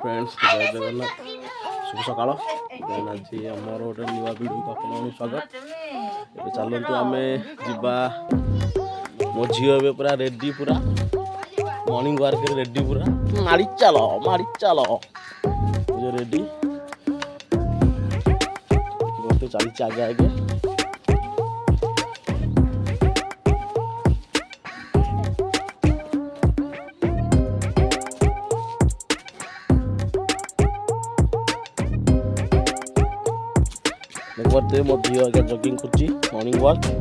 friends जय जगन्नाथ शुभ सकाल आज आमर गोटे नुआ वीडियो को आपको स्वागत ए चलतु आम जा मो झील ए पूरा रेडी पूरा मॉर्निंग वर्क रेडी पूरा माड़ी चल रेडी चली आगे आगे देखते मो झील आगे जगिंग कर मॉर्निंग वॉक एक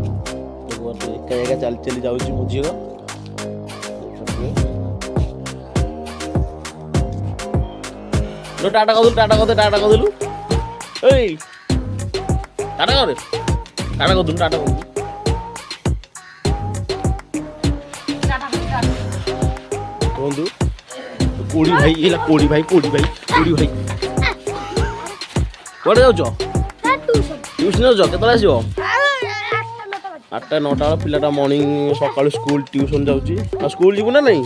जगह चली चली जाऊँगी मो झील टाटा कर देलु ए टाटा कर कहतु कोड़ी भाई कड़े जाऊ ट्यूशन जाओ केतला आसो 8टा 9टा पिलाटा मॉर्निंग सकाळु स्कूल ट्यूशन जाऊँ स्कूल जीवु ना नहीं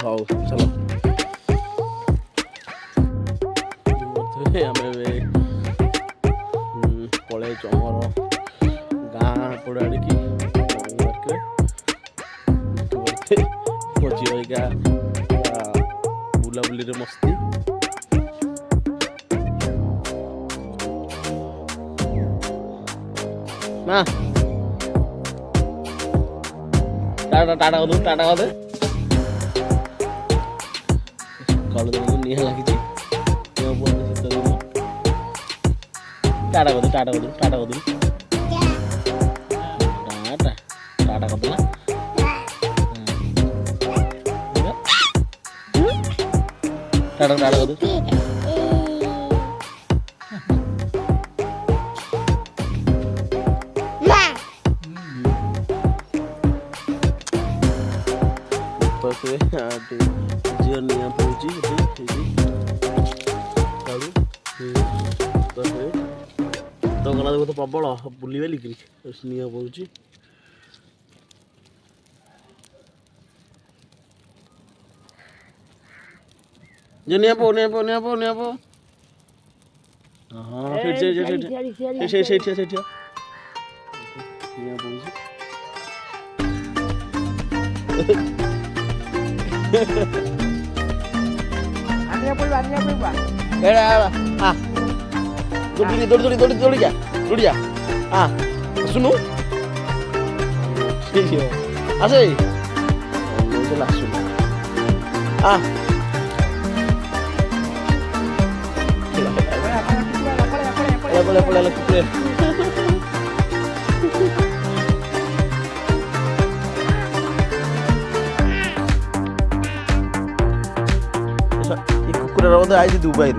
हाँ चलो पलैच आमर गाँ पड़ आड़िकी झील बुलाबुली मस्ती ना टाटा कर दे कल दिन निहा लगी शीत दिन टाटा कर दे टाटा करदेला टाटा कर दे झील निया पहुँची तो गला देखो तो प्रबल बुली बेलिक निया पहुँची जो निया पो हाँ से निया पहुँची दौड़ी जा हाँ सुनु आसे हाँ पड़े कुकुर आई दुबई